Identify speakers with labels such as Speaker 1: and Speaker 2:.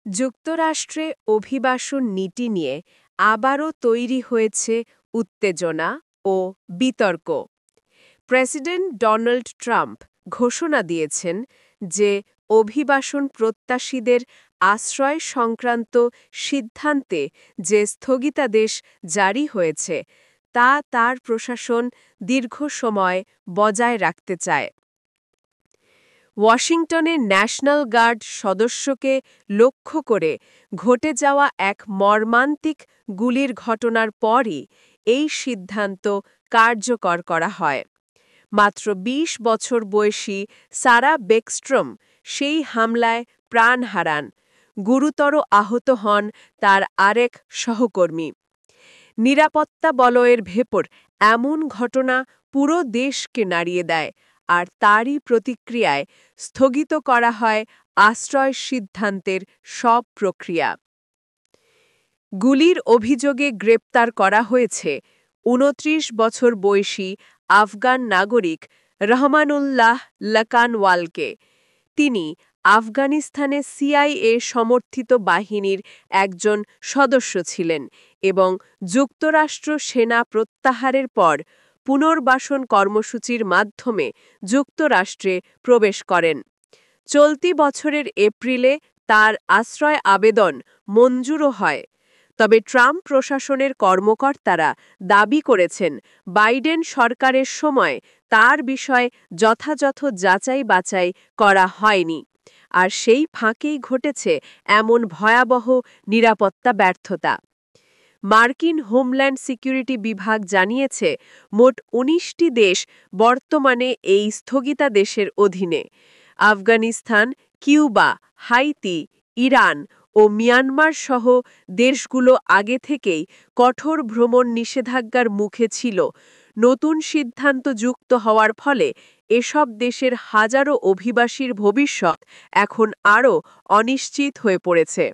Speaker 1: যুক্তরাষ্ট্রে অভিবাসন নীতি নিয়ে আবারও তৈরি হয়েছে উত্তেজনা ও বিতর্ক। প্রেসিডেন্ট ডোনাল্ড ট্রাম্প ঘোষণা দিয়েছেন যে অভিবাসন প্রত্যাশীদের আশ্রয় সংক্রান্ত সিদ্ধান্তে যে স্থগিতাদেশ জারি হয়েছে তা তার প্রশাসন দীর্ঘ সময় বজায় রাখতে চায়। ওয়াশিংটনে ন্যাশনাল গার্ড সদস্যকে লক্ষ্য করে ঘটে যাওয়া এক মর্মান্তিক গুলির ঘটনার পরই এই সিদ্ধান্ত কার্যকর করা হয়। মাত্র ২০ বছর বয়সী সারা বেকস্ট্রম সেই হামলায় প্রাণ হারান, গুরুতর আহত হন তার আরেক সহকর্মী। নিরাপত্তা বলয়ের ভেতর এমন ঘটনা পুরো দেশকে নাড়িয়ে দেয়, আর তারই প্রতিক্রিয়ায় স্থগিত করা হয় আশ্রয় সিদ্ধান্তের সব প্রক্রিয়া। গুলির অভিযোগে গ্রেপ্তার করা হয়েছে ২৯ বছর বয়সী আফগান নাগরিক রহমানুল্লাহ লাকানওয়ালকে। তিনি আফগানিস্তানে সিআইএ সমর্থিত বাহিনীর একজন সদস্য ছিলেন এবং যুক্তরাষ্ট্র সেনা প্রত্যাহারের পর পুনর্বাসন কর্মসূচির মাধ্যমে যুক্তরাষ্ট্রে প্রবেশ করেন। চলতি বছরের এপ্রিলে তার আশ্রয় আবেদন মঞ্জুরও হয়। তবে ট্রাম্প প্রশাসনের কর্মকর্তারা দাবি করেছেন বাইডেন সরকারের সময় তার বিষয়ে যথাযথ যাচাই-বাছাই করা হয়নি, আর সেই ফাঁকেই ঘটেছে এমন ভয়াবহ নিরাপত্তা ব্যর্থতা। মার্কিন হোমল্যান্ড সিকিউরিটি বিভাগ জানিয়েছে মোট ১৯টি দেশ বর্তমানে এই স্থগিতাদেশের অধীনে। আফগানিস্তান, কিউবা, হাইতি, ইরান ও মিয়ানমার সহ দেশগুলো আগে থেকেই কঠোর ভ্রমণ নিষেধাজ্ঞার মুখে ছিল। নতুন সিদ্ধান্ত যুক্ত হওয়ার ফলে এসব দেশের হাজারো অভিবাসীর ভবিষ্যৎ এখন আরও অনিশ্চিত হয়ে পড়েছে।